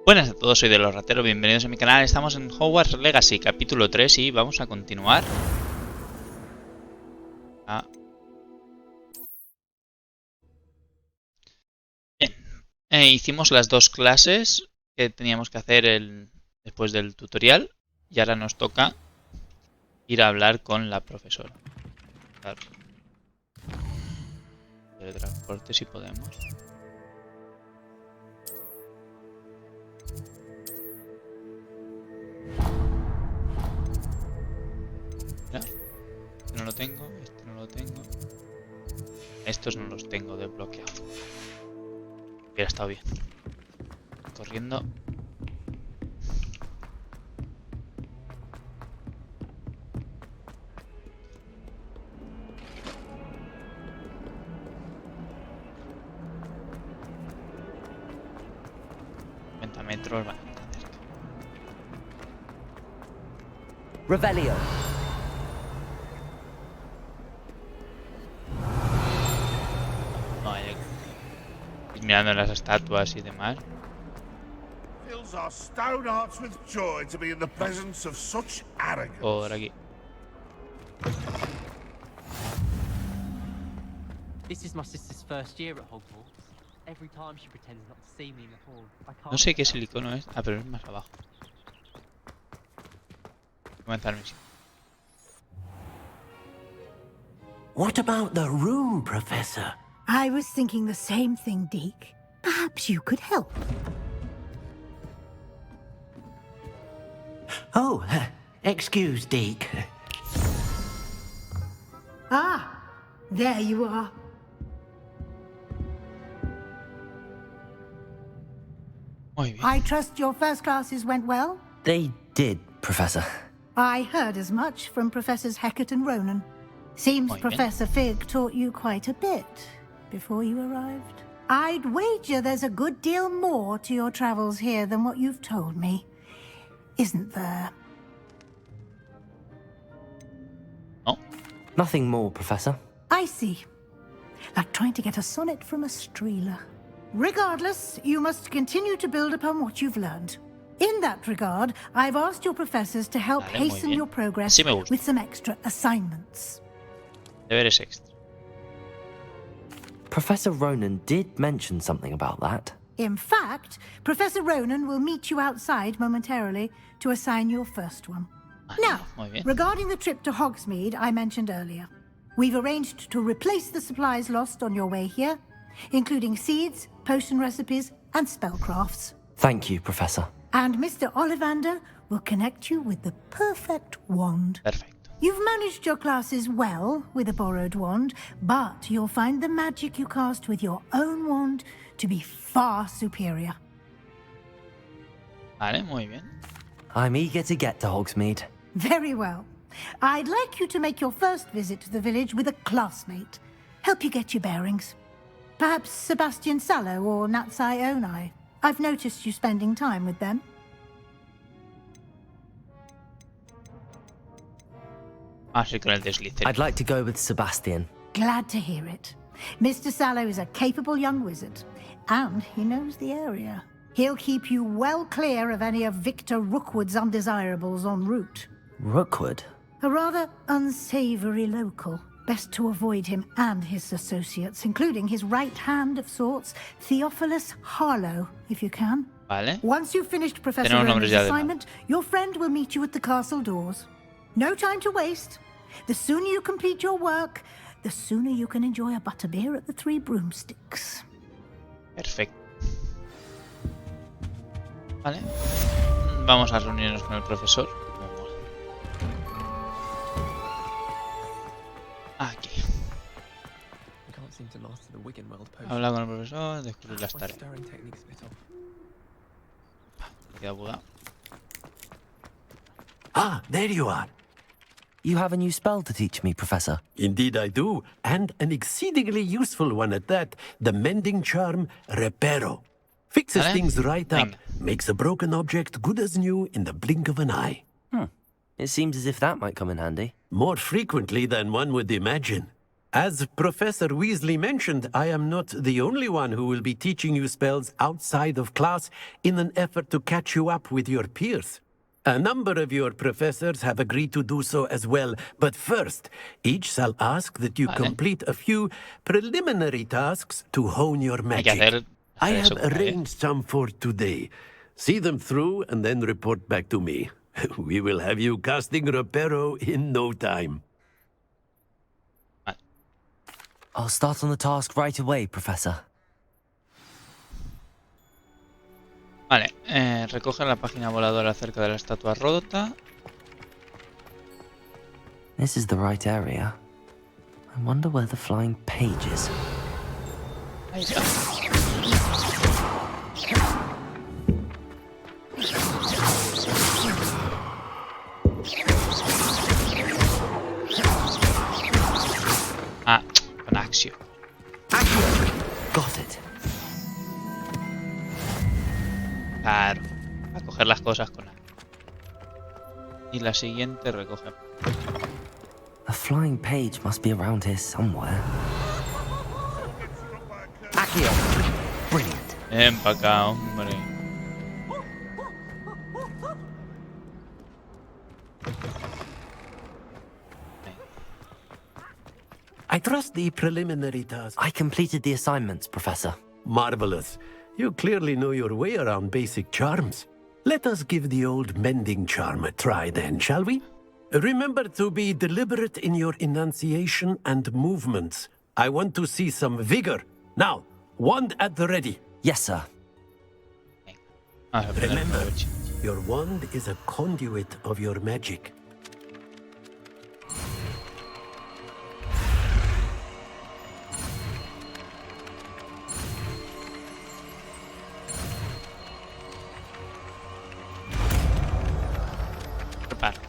Buenas a todos, soy de los rateros, bienvenidos a mi canal. Estamos en Hogwarts Legacy, capítulo 3 y vamos a continuar. Bien, hicimos las dos clases que teníamos que hacer después del tutorial y ahora nos toca ir a hablar con la profesora. Claro. Teletransporte si podemos. Este no lo tengo, este no lo tengo. Estos no los tengo desbloqueados. Hubiera estado bien. Corriendo. Metros, vale. Revelio. Mirando las estatuas y demás. Por aquí. No sé qué es el icono es. Ah, pero es más abajo. Comenzar misión. What about the room, Professor? I was thinking the same thing, Deke. Perhaps you could help. Oh, excuse, Deke. Ah, there you are. Muy bien. I trust your first classes went well? They did, Professor. I heard as much from Professors Hecat and Ronan. Seems Muy bien. Professor Fig taught you quite a bit before you arrived. I'd wager there's a good deal more to your travels here than what you've told me. Isn't there? No. Nothing more, Professor. I see. Like trying to get a sonnet from a streeler. Regardless, you must continue to build upon what you've learned. In that regard, I've asked your professors to help Vale, muy hasten bien. your progress Así me gusta. with some extra assignments. Deberes extra. Professor Ronan did mention something about that. In fact, Professor Ronan will meet you outside momentarily to assign your first one. Now, muy bien. regarding the trip to Hogsmeade I mentioned earlier, we've arranged to replace the supplies lost on your way here, including seeds, potion recipes, and spellcrafts. Thank you, Professor. And Mr. Ollivander will connect you with the perfect wand. Perfecto. You've managed your classes well with a borrowed wand, but you'll find the magic you cast with your own wand to be far superior. Vale, muy bien. I'm eager to get to Hogsmeade. Very well. I'd like you to make your first visit to the village with a classmate. Help you get your bearings. Perhaps Sebastian Sallow or Natsai Onai. I've noticed you spending time with them. Ah, sí, con el deslice. I'd like to go with Sebastian. Glad to hear it. Mr. Sallow is a capable young wizard, and he knows the area. He'll keep you well clear of any of Victor Rookwood's undesirables en route. Rookwood? A rather unsavory local. Best to avoid him and his associates, including his right hand of sorts, Theophilus Harlow, if you can. Vale. Once you've finished Professor Tenemos nombres Ronan's ya de assignment, your friend will meet you at the castle doors. No time to waste. The sooner you complete your work, the sooner you can enjoy a butterbeer at the Three Broomsticks. Perfecto. Vale. Vamos a reunirnos con el profesor. Aquí. Habla con el profesor, descubrir las tareas. Queda bugado. Ah, there you are. You have a new spell to teach me, Professor. Indeed I do, and an exceedingly useful one at that. The mending charm, Reparo. Fixes Vale. things right up, Venga. makes a broken object good as new in the blink of an eye. It seems as if that might come in handy. More frequently than one would imagine. As Professor Weasley mentioned, I am not the only one who will be teaching you spells outside of class in an effort to catch you up with your peers. A number of your professors have agreed to do so as well, but first, each shall ask that you Vale. complete a few preliminary tasks to hone your Hay que magic. I hacer eso have con él, ¿eh? arranged some for today. See them through and then report back to me. We will have you casting Reparo in no time. Vale. I'll start on the task right away, Professor. Vale, recoge la página voladora cerca de la estatua rota. This is the right area. I wonder where the flying page is. Ahí está. Ah, con Axio. Got it. Claro, a coger las cosas con A. Y la siguiente recoge. A flying page must be around here somewhere. Accio! Brilliant. Ven pa' acá, hombre. I trust the preliminary tasks. I completed the assignments, Professor. Marvelous. You clearly know your way around basic charms. Let us give the old mending charm a try then, shall we? Remember to be deliberate in your enunciation and movements. I want to see some vigor. Now, wand at the ready. Yes, sir. Vamos a aprender Remember, provecho. your wand is a conduit of your magic. Prepara.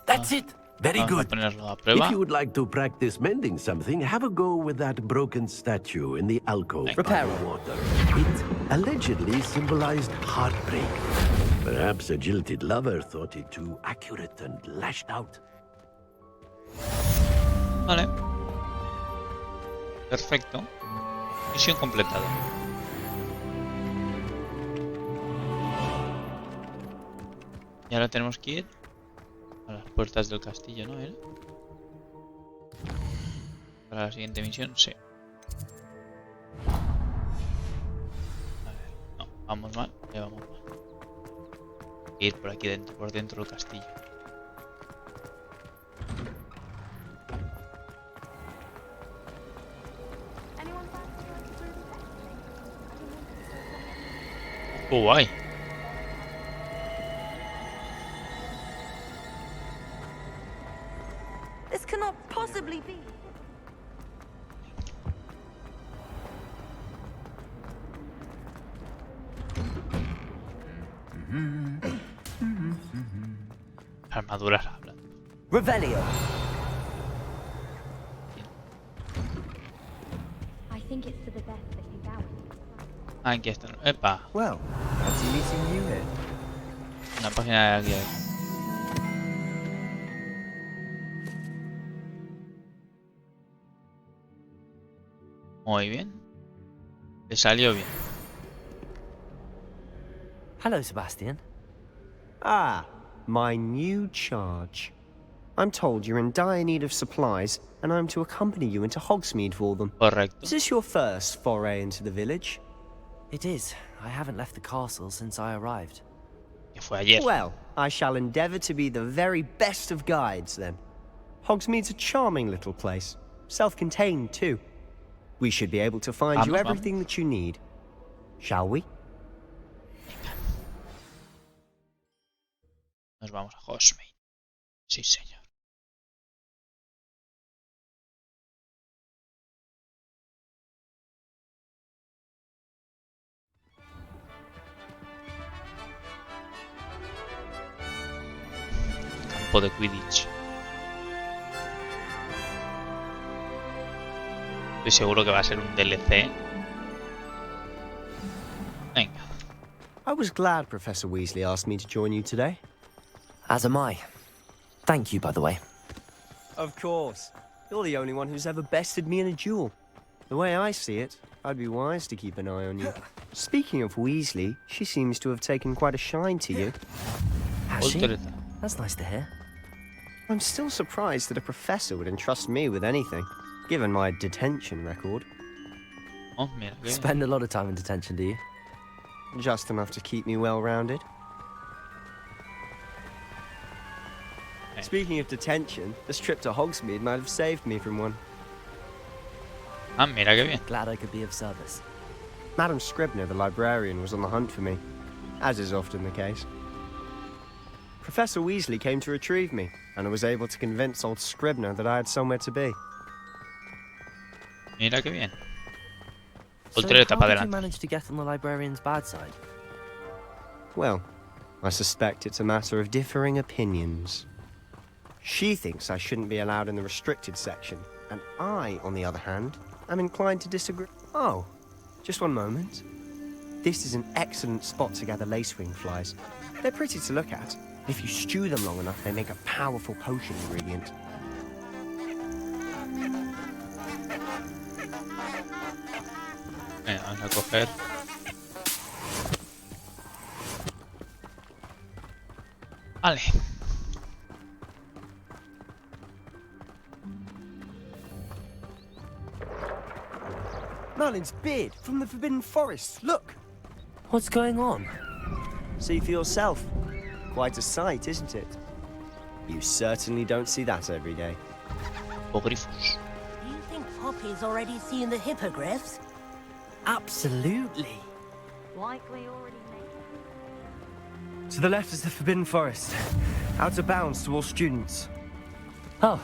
That's it. Very Vamos a good. ponerlo a If prueba. you would like to practice mending something, have a go with that broken statue in the alcove by Repair. the water. It allegedly symbolized heartbreak. Perhaps a jilted lover thought it too accurate and lashed out. Vale. Perfecto. Misión completada. Y ahora tenemos que ir a las puertas del castillo, ¿no? ¿Era? Para la siguiente misión, sí. A ver, no, vamos mal, ya vamos mal. Hay que ir por aquí dentro, por dentro del castillo. Guay. This cannot possibly be. Las armaduras hablan. Revelio. I think it's for the best that you bow. Aquí está. Epa, Well, fancy meeting you here. una página de aquí. Muy bien. Le salió bien. Hello, Sebastian. Ah, my new charge. I'm told you're in dire need of supplies, and I'm to accompany you into Hogsmeade for them. Correcto. Is this your first foray into the village? It is. I haven't left the castle since I arrived. Que fue ayer. Well, I shall endeavour to be the very best of guides, then. Hogsmeade's a charming little place. Self-contained, too. We should be able to find you Vamos, everything that you need. Shall we? Nos vamos a Hogsmeade. Sí, señor. Campo de Quidditch. Estoy seguro que va a ser un DLC. Venga. I was glad Professor Weasley asked me to join you today. As am I. Thank you, by the way. Of course. You're the only one who's ever bested me in a duel. The way I see it, I'd be wise to keep an eye on you. Speaking of Weasley, she seems to have taken quite a shine to you. Has she? Voltereta. That's nice to hear. I'm still surprised that a professor would entrust me with anything, given my detention record. Oh, mira, qué bien. Spend a lot of time in detention, do you? Just enough to keep me well-rounded. Okay. Speaking of detention, this trip to Hogsmeade might have saved me from one. Ah, mira qué bien. Glad I could be of service. Madam Scribner, the librarian, was on the hunt for me, as is often the case. Professor Weasley came to retrieve me, and I was able to convince old Scribner that I had somewhere to be. Mira qué bien. So Voltereta how para did you adelante. manage to get on the librarian's bad side? Well, I suspect it's a matter of differing opinions. She thinks I shouldn't be allowed in the restricted section, and I, on the other hand, am inclined to disagree. Oh, just one moment. This is an excellent spot to gather lacewing flies. They're pretty to look at. If you stew them long enough, they make a powerful potion ingredient. Venga, vamos a coger. Vale. Merlin's beard from the Forbidden Forest. Look, What's going on? see for yourself. Quite a sight, isn't it? You certainly don't see that every day. Hipogrifos. Do you think Poppy's already seen the hippogriffs? Absolutely. Likely already made. To the left is the Forbidden Forest. Out of bounds to all students. Oh,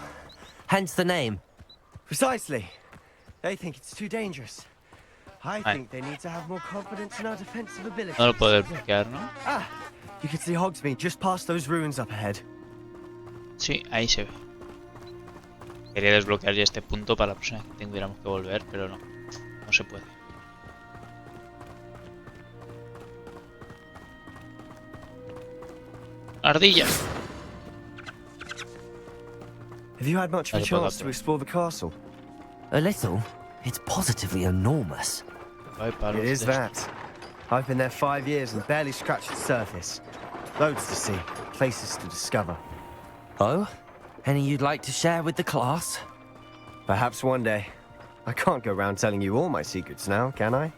hence the name. Precisely. They think it's too dangerous. I Aye. think they need to have more confidence in our defensive ability. No lo puedo desbloquear, ¿no? Ah, you can see Hogsmeade just past those ruins up ahead. Sí, ahí se ve. Quería desbloquear ya este punto para la próxima que tuviéramos que volver, pero no. No se puede. ¡Ardilla! Have you had much of a Vale, puedo chance to hacer. explore the castle? A little. It's positively enormous. Ay, palos It is de that. I've been there 5 years and barely scratched the surface. Loads to see, places to discover. Oh? Any you'd like to share with the class? Perhaps one day. I can't go around telling you all my secrets now, can I?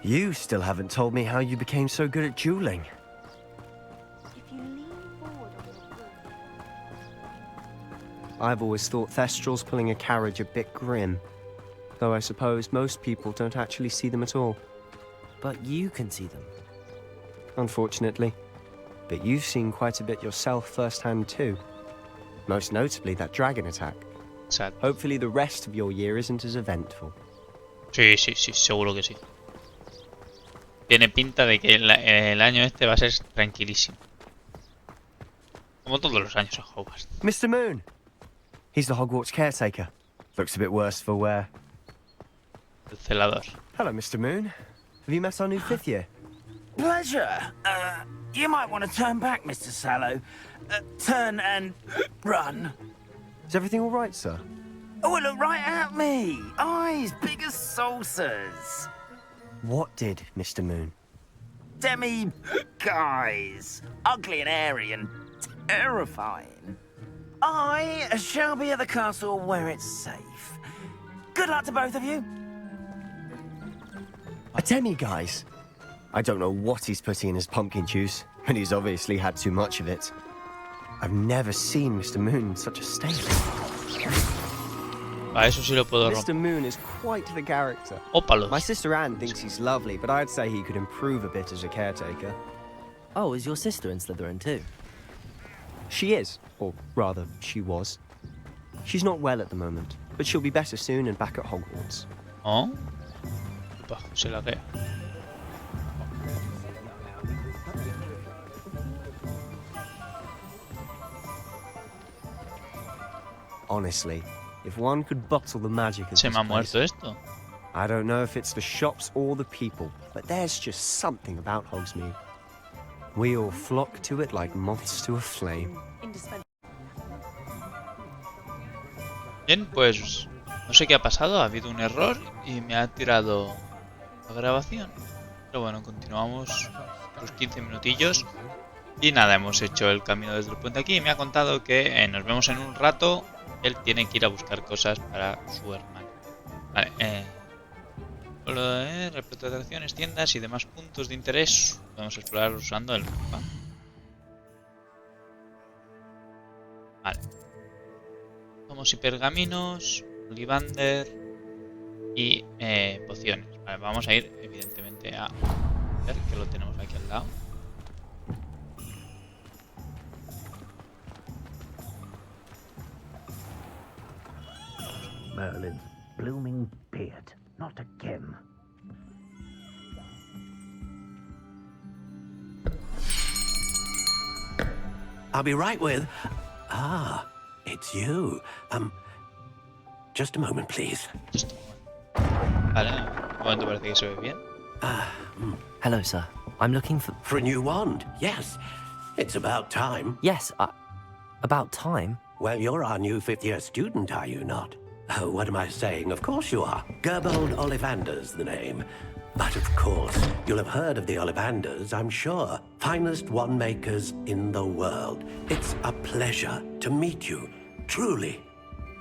You still haven't told me how you became so good at dueling. If you lean forward on your foot, I've always thought Thestrals pulling a carriage a bit grim. Though I suppose most people don't actually see them at all, But you can see them. unfortunately. But you've seen quite a bit yourself firsthand too. Most notably that dragon attack. Exacto. Hopefully the rest of your year isn't as eventful. Sí, sí, sí, seguro que sí. Tiene pinta de que el año este va a ser tranquilísimo. Como todos los años en Hogwarts. Mr. Moon! He's the Hogwarts caretaker. Looks a bit worse for wear. El celador. Hello, Mr. Moon. Have you met our new 5th year? Pleasure. You might want to turn back, Mr. Sallow. Turn and run. Is everything all right, sir? Oh, look right at me. Eyes big as saucers. What did, Mr. Moon? Demi guys. Ugly and airy and terrifying. I shall be at the castle where it's safe. Good luck to both of you. A demi-guise? I don't know what he's putting in his pumpkin juice, but he's obviously had too much of it. I've never seen Mr. Moon in such a state. A eso sí lo puedo Mr. romper. Moon is quite the character. Ópalos. My sister Anne thinks he's lovely, but I'd say he could improve a bit as a caretaker. Oh, is your sister in Slytherin too? She is, or rather, she was. She's not well at the moment, but she'll be better soon and back at Hogwarts. ¿Oh? Opa, se laguea. Honestly, if one could bottle the magic of Se this me ha place, muerto esto. I don't know if it's the shops or the people, but there's just something about Hogsmeade. We all flock to it like moths to a flame. Bien, pues no sé qué ha pasado, ha habido un error y me ha tirado la grabación. Pero bueno, continuamos los 15 minutillos. Y nada, hemos hecho el camino desde el puente aquí y me ha contado que nos vemos en un rato. Él tiene que ir a buscar cosas para su hermano. Vale, lo de respecto de atracciones, tiendas y demás puntos de interés, podemos explorar usando el mapa. Vale. Tomos y pergaminos, Olivander y pociones. Vale, vamos a ir evidentemente a ver que lo tenemos aquí al lado. Merlin's blooming beard. Not again. I'll be right with... Ah, it's you. Just a moment, please. Just a moment. Vale, un momento, parece que se ve bien. Hello, sir. I'm looking for... For a new wand, yes. It's about time. Yes, about time. Well, you're our new fifth-year student, are you not? Oh, what am I saying? Of course you are. Gerbold Ollivander's the name. But of course, you'll have heard of the Ollivanders, I'm sure. Finest wand makers in the world. It's a pleasure to meet you, truly.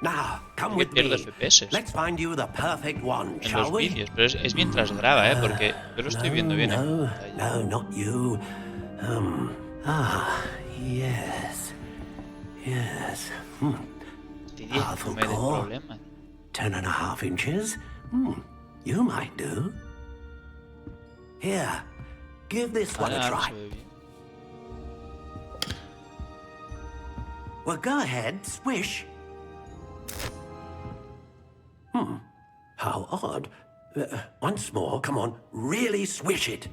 Now, come with me. Let's find you the perfect wand, En shall los we? vídeos, pero es mientras graba, porque yo lo estoy viendo bien. No, not you. Yes. Yes. Half a No me des core. problemas. 10.5 inches? You might do. Here, give this one Vale, a ahora try. se ve bien. Well, go ahead, swish. How odd. Once more, come on, really swish it.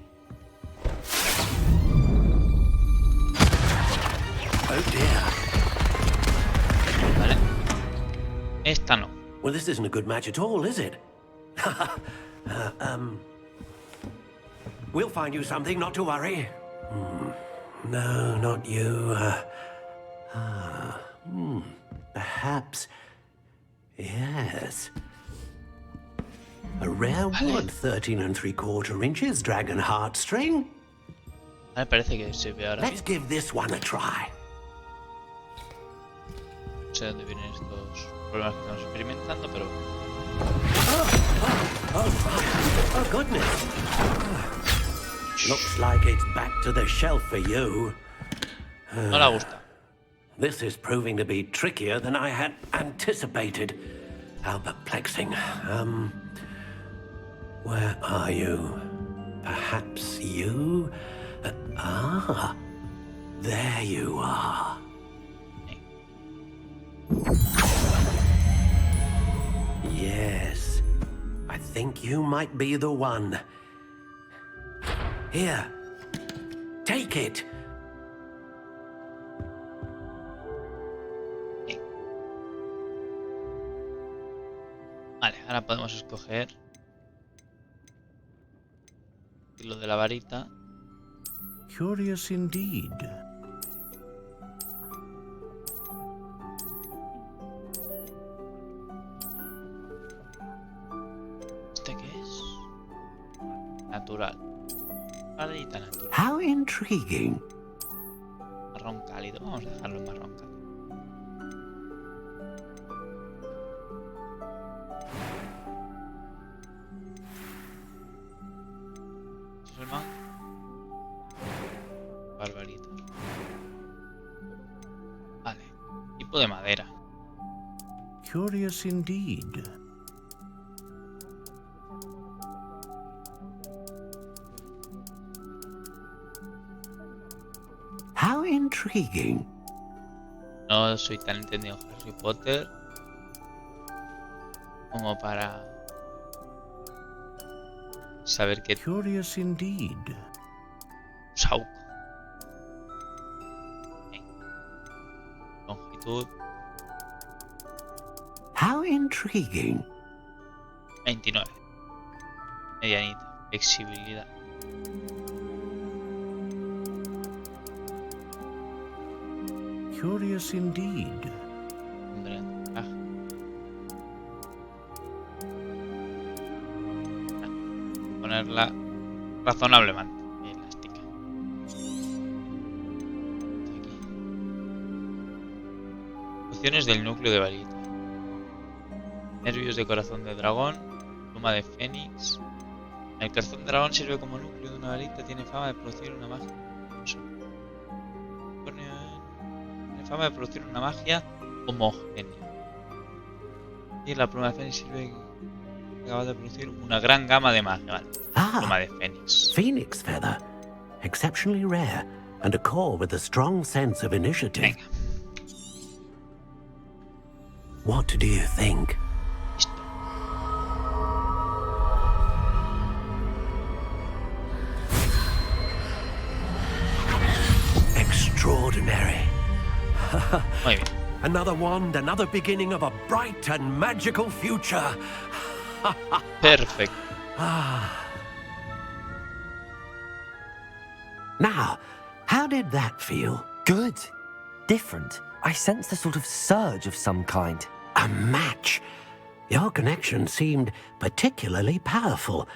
Oh dear. Vale. Esta no. Well, this isn't a good match at all, is it? We'll find you something, not to worry. No, not you. Perhaps. Yes. A rare wood, 13 3/4 inches, dragon heartstring. Vale, parece que se ve ahora Let's bien. give this one a try. No sé dónde vienen estos problemas que estamos experimentando, pero... Oh, goodness. Looks like it's back to the shelf for you. No le gusta. This is proving to be trickier than I had anticipated. How perplexing. Where are you? Perhaps you? There you are. Yes, I think you might be the one. Here, take it. Vale, ahora podemos escoger lo de la varita. Curious indeed. ¿Este qué es? Natural. Varita natural. How intriguing. Marrón cálido. Vamos a dejarlo en marrón cálido. ¿Este es el mango? Barbarita. Vale. Tipo de madera. Curious indeed. How intriguing. No soy tan entendido en Harry Potter como para saber que Curious indeed. Sauco. Longitud How intriguing. 29. Medianita. Flexibilidad. Curious indeed. Pondré en el traje. Ponerla razonablemente elástica. Aquí. Funciones del núcleo de varita. Nervios de corazón de dragón. Pluma de fénix. El corazón de dragón sirve como núcleo de una varita. Tiene fama de producir una magia. Tiene fama de producir una magia homogénea. Y la pluma de fénix sirve capaz de producir una gran gama de magia. Vale. Pluma de fénix. Phoenix feather. Exceptionally rare, and a core with a strong sense of initiative. Venga. What do you think? Listo. Extraordinary. Muy bien. Another wand, another beginning of a bright and magical future. Perfecto. Now, how did that feel? Good. Different. I sense a sort of surge of some kind. A match. Your connection seemed particularly powerful.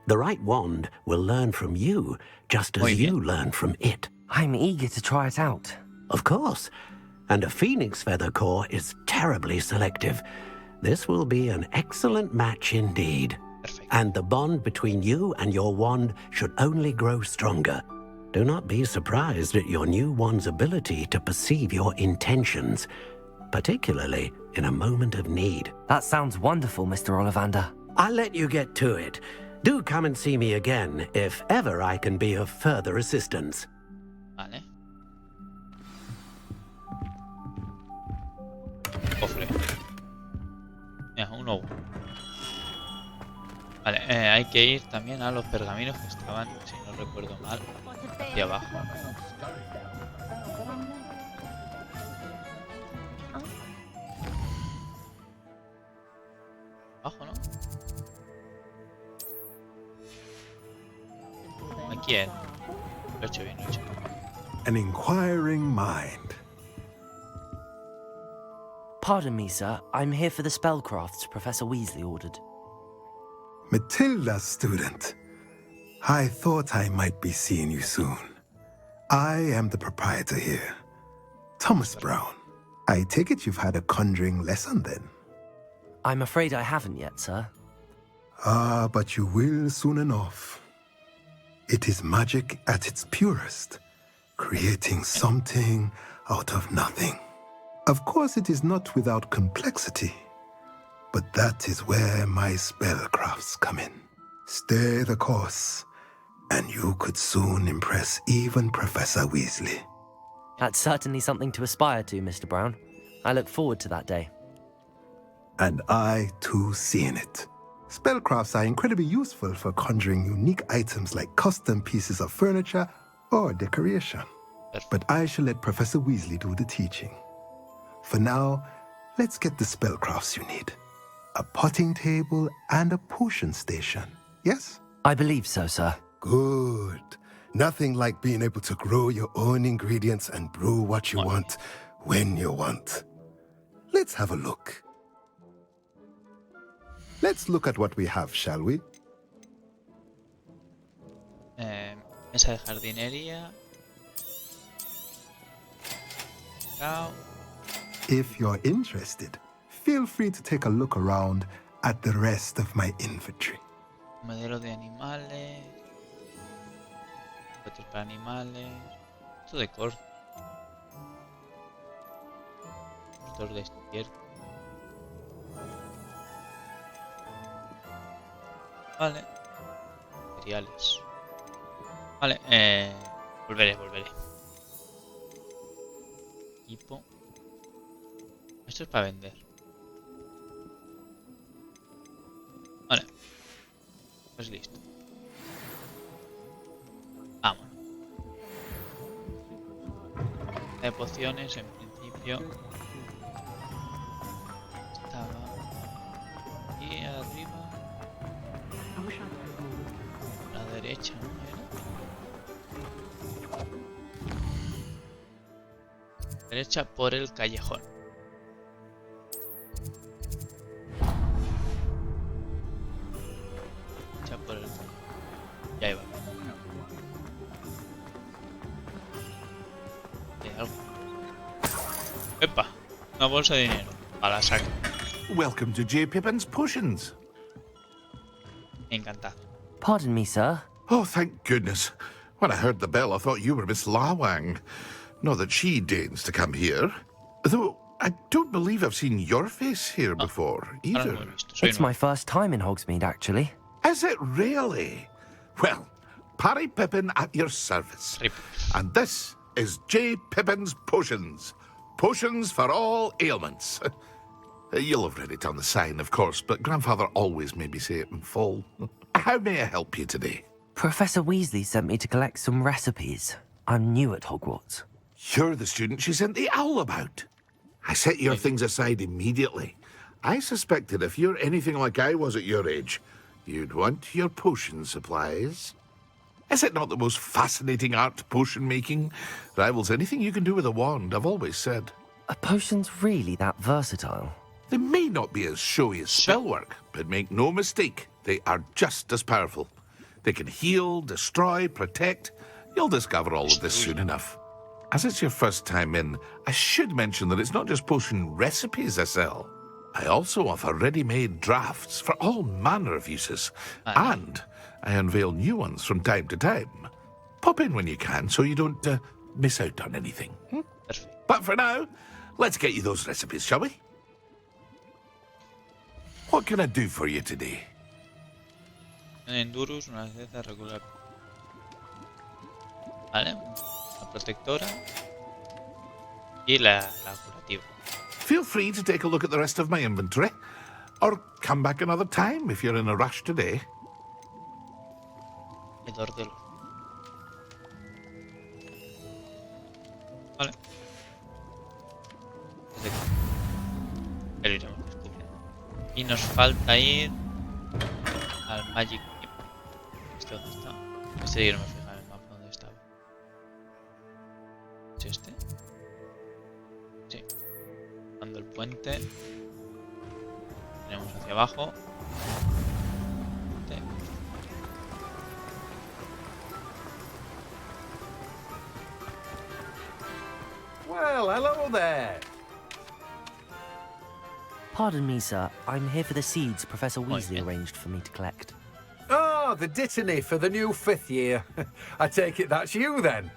The right wand will learn from you, just as Muy bien. you learn from it. I'm eager to try it out. Of course. And a phoenix feather core is terribly selective. This will be an excellent match indeed. Perfecto. And the bond between you and your wand should only grow stronger. Do not be surprised at your new wand's ability to perceive your intentions, particularly in a moment of need. That sounds wonderful, Mr. Ollivander. I'll let you get to it. Do come and see me again if ever I can be of further assistance. Vale. Cofre. Mira, uno. Vale, hay que ir también a los pergaminos que estaban, si no recuerdo mal, aquí abajo. Abajo, ¿no? Aquí es. Lo he hecho bien, lo he hecho bien. An inquiring mind. Pardon me, sir. I'm here for the spellcrafts Professor Weasley ordered. Matilda, student. I thought I might be seeing you soon. I am the proprietor here, Thomas Brown. I take it you've had a conjuring lesson then? I'm afraid I haven't yet, sir. Ah, but you will soon enough. It is magic at its purest, creating something out of nothing. Of course, it is not without complexity, but that is where my spellcrafts come in. Stay the course, and you could soon impress even Professor Weasley. That's certainly something to aspire to, Mr. Brown. I look forward to that day. And I, too, seeing it. Spellcrafts are incredibly useful for conjuring unique items like custom pieces of furniture or decoration. But I shall let Professor Weasley do the teaching. For now, let's get the spellcrafts you need. A potting table and a potion station, yes? I believe so, sir. Good. Nothing like being able to grow your own ingredients and brew what you want when you want. Let's have a look. Let's look at what we have, shall we? Mesa de jardinería. Cao. If you're interested, feel free to take a look around at the rest of my inventory. Modelo de animales. Otros para animales. Esto de corte. Motor despierto. Vale. Materiales. Vale, volveré. Equipo. Esto es para vender. Vale. Pues listo. Vámonos. De pociones, en principio. Estaba aquí arriba. A la derecha, ¿no? Derecha por el callejón. Derecha por el callejón. Y ahí va. ¿Hay algo? ¡Epa! Una bolsa de dinero. A la saca. Welcome to J. Pippin's Potions. Encantado. Pardon me, sir. Oh, thank goodness. When I heard the bell, I thought you were Miss Lawang. Not that she deigns to come here. Though, I don't believe I've seen your face here before, Ahora either. no lo he visto. Soy It's nuevo. my first time in Hogsmeade, actually. Is it really? Well, Parry Pippin at your service. Rip. And this is J. Pippin's Potions. Potions for all ailments. You'll have read it on the sign, of course, but Grandfather always made me say it in full. How may I help you today? Professor Weasley sent me to collect some recipes. I'm new at Hogwarts. You're the student she sent the owl about. I set your things aside immediately. I suspected if you're anything like I was at your age, you'd want your potion supplies. Is it not the most fascinating art, potion making? Rivals anything you can do with a wand, I've always said. Are potions really that versatile? They may not be as showy as spellwork, but make no mistake, they are just as powerful. They can heal, destroy, protect. You'll discover all of this soon enough. As it's your first time in, I should mention that it's not just potion recipes I sell. I also offer ready-made drafts for all manner of uses. And I unveil new ones from time to time. Pop in when you can so you don't miss out on anything. Perfecto. But for now, let's get you those recipes, shall we? What can I do for you today? Un Endurus, una receta regular. Vale. La protectora. Y la curativa. Feel free to take a look at the rest of my inventory. Or come back another time if you're in a rush today. Hedor de los. Vale. Lo iremos descubriendo. Y nos falta ir al Magic Keep. ¿Este dónde está? Este yo no me fijaba en el mapa dónde estaba. ¿Es este? Sí. Dando el puente. Tenemos hacia abajo. Well, hello there. Pardon me, sir. I'm here for the seeds Professor Weasley yeah. arranged for me to collect. Oh, the dittany for the new 5th year. I take it that's you then.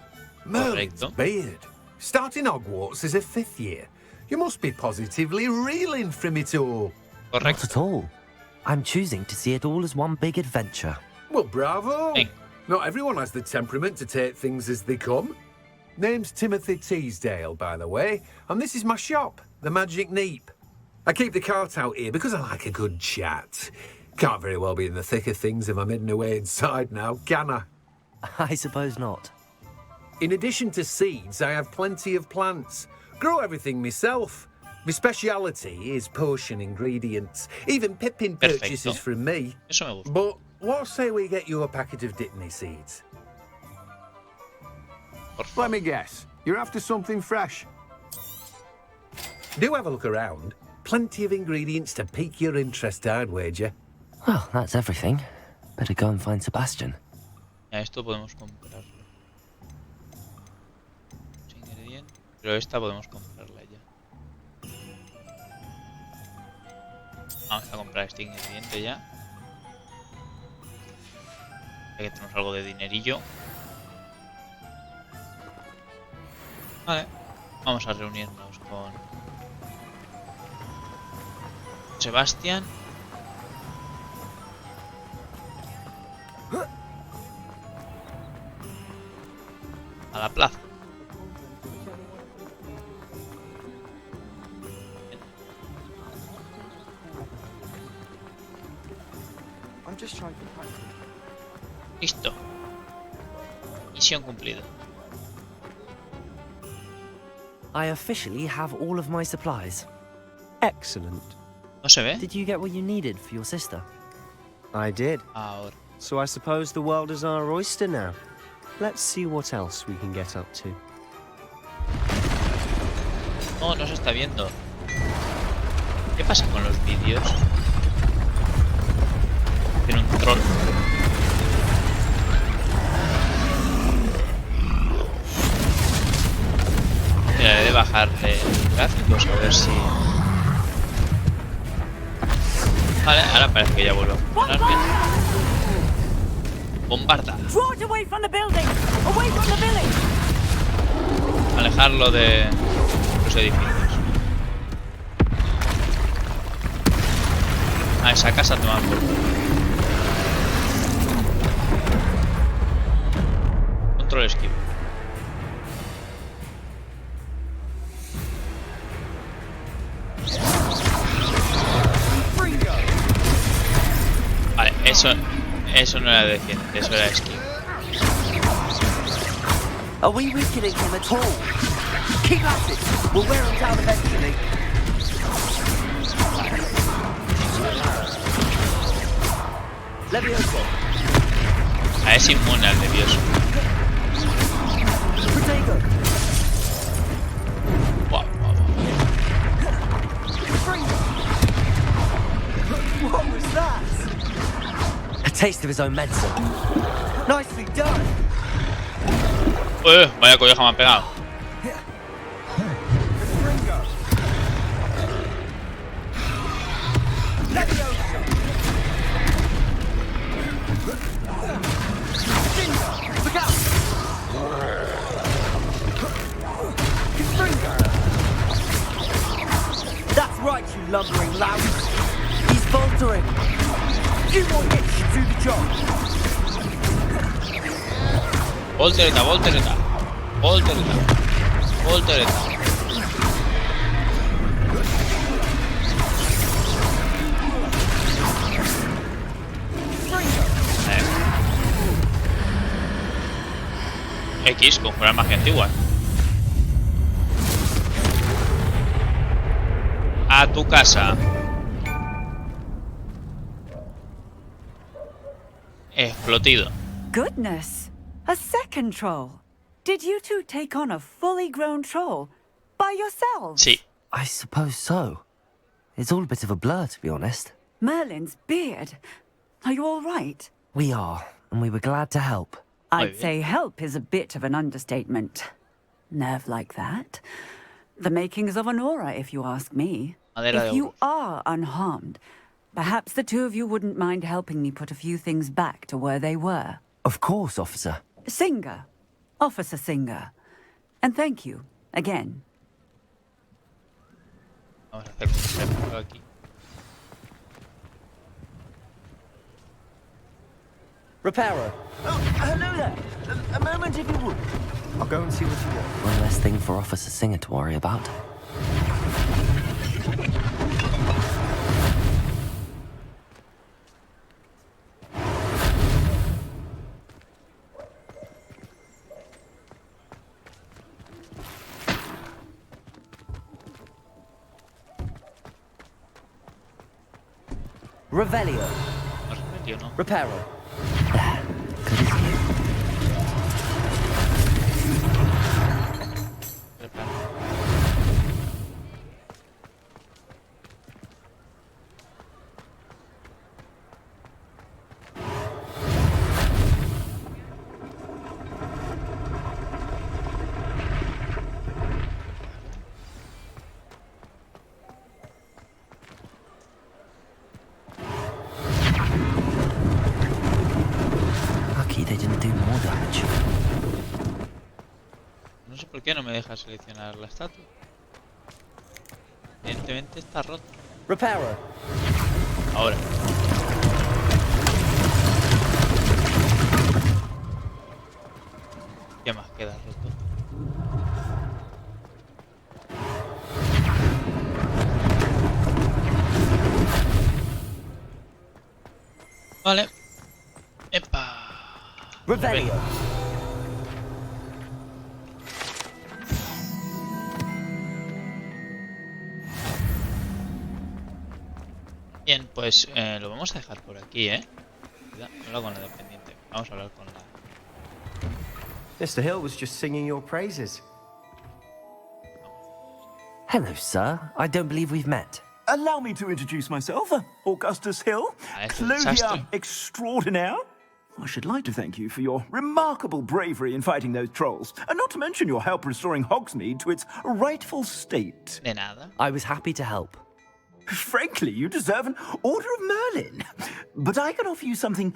Merlin's Correcto. beard. Starting Hogwarts as a 5th year. You must be positively reeling from it all. Not Correcto. at all. I'm choosing to see it all as one big adventure. Well, bravo. Hey. Not everyone has the temperament to take things as they come. Name's Timothy Teasdale, by the way, and this is my shop, the Magic Neep. I keep the cart out here because I like a good chat. Can't very well be in the thick of things if I'm hidden away inside now, can I? I suppose not. In addition to seeds, I have plenty of plants. Grow everything myself. My speciality is potion ingredients. Even Pippin Perfecto. purchases from me. Eso me gusta. But what say we get you a packet of Dittany seeds? Por favor. Let me guess. You're after something fresh. Do have a look around. Plenty of ingredients to pique your interest, I'd wager. Well, that's everything. Better go and find Sebastian. A esto podemos comprarlo. Mucho ingrediente. Pero esta podemos comprarla ya. Vamos a comprar este ingrediente ya. Ya que tenemos algo de dinerillo. Vale. Vamos a reunirnos con Sebastián. A la plaza. Listo. Misión cumplida. I officially have all of my supplies. Excellent. ¿No se ve? Did you get what you needed for your sister? I did. Ahora. So I suppose the world is our oyster now. Let's see what else we can get up to. No, no se está viendo. ¿Qué pasa con los vídeos? Tiene un troll. Mira, he de bajarle gráficos a ver si... Vale, ahora parece que ya vuelve a funcionar bien. Bombarda. Alejarlo de los edificios. A esa casa toma por culo. Control esquivo. Vale, eso no era defiende, eso era esquivo. Are we weakening him at all? Keep at it. We'll wear him down eventually. Levioso. Es inmune al Levioso. Protego. Wow. What was that? A taste of his own medicine. Nicely done. Vaya colleja me han pegado. That's right, you lumbering lout. He's faltering. Few more hits to do the job. Voltereta, voltereta. Voltereta. Voltereta. X con fuera magia antigua. A tu casa. Explotido. Goodness! A second troll. Did you two take on a fully grown troll by yourselves? Sí. I suppose so. It's all a bit of a blur, to be honest. Merlin's beard. Are you all right? We are, and we were glad to help. I'd say help is a bit of an understatement. Nerve like that. The makings of an aura, if you ask me. If you are unharmed, perhaps the two of you wouldn't mind helping me put a few things back to where they were. Of course, officer. Singer. Officer Singer. And thank you, again. Vamos a hacer un ejemplo aquí. Reparo. Oh, hello there. A moment if you would. I'll go and see what you want. One less thing for Officer Singer to worry about. Revelio. ¿No? Reparo. They didn't do more damage. No sé por qué no me deja seleccionar la estatua. Evidentemente está roto. Reparo. Ahora. ¿Qué más queda roto? Vale. Epa. Revelio. Bien, pues lo vamos a dejar por aquí, ¿eh? Habla con la dependiente. Vamos a hablar con la... Mr. Hill was just singing your praises. Hello, sir. I don't believe we've met. Allow me to introduce myself, Augustus Hill, Clothier extraordinaire. I should like to thank you for your remarkable bravery in fighting those trolls, and not to mention your help restoring Hogsmeade to its rightful state. De nada. I was happy to help. Frankly, you deserve an Order of Merlin. But I can offer you something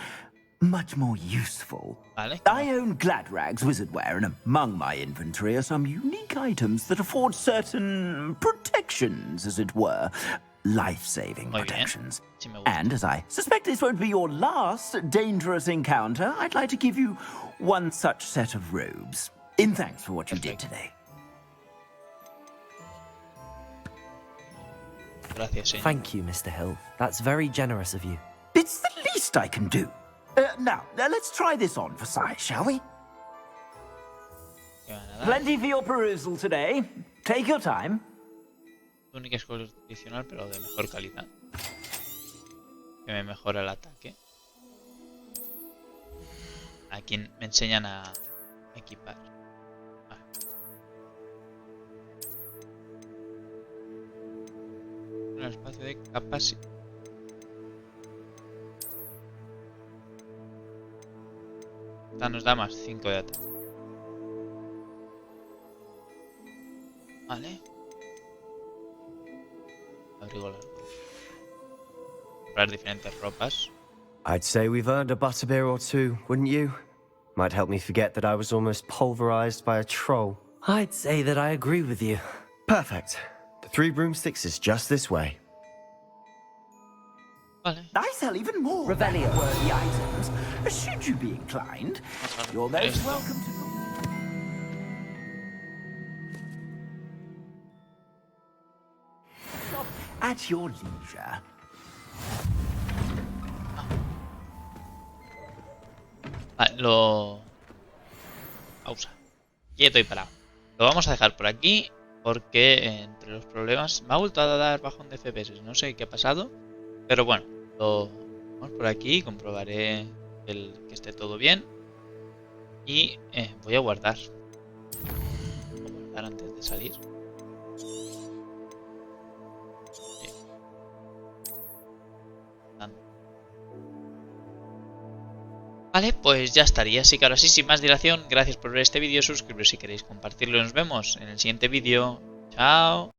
much more useful. Vale. I own Gladrag's wizardware, and among my inventory are some unique items that afford certain protections, as it were. Life-saving protections. And as I suspect this won't be your last dangerous encounter, I'd like to give you one such set of robes, in thanks for what you did today. Gracias, señor. Thank you, Mr. Hill. That's very generous of you. It's the least I can do. Now, let's try this on for size, shall we? Plenty for your perusal today. Take your time. Túnica es condicional, pero de mejor calidad. Que me mejora el ataque. Aquí me enseñan a equipar. Vale. Un espacio de capacidad. Esta nos da más 5 de ataque. Vale. Abrigo largo. Comprar diferentes ropas. I'd say we've earned a butterbeer or two, wouldn't you? Might help me forget that I was almost pulverized by a troll. I'd say that I agree with you. Perfect. The 3 broomsticks is just this way. Vale. I sell even more Revelio. worthy items. Should you be inclined, you're most welcome to... Shop at your leisure. Vale, lo... Pausa. Quieto y parado. Lo vamos a dejar por aquí porque entre los problemas me ha vuelto a dar bajón de FPS. No sé qué ha pasado, pero bueno, lo vamos por aquí. Comprobaré que esté todo bien y voy a guardar. Voy a guardar antes de salir. Vale, pues ya estaría, así que ahora sí, sin más dilación, gracias por ver este vídeo, suscribiros si queréis compartirlo y nos vemos en el siguiente vídeo. Chao.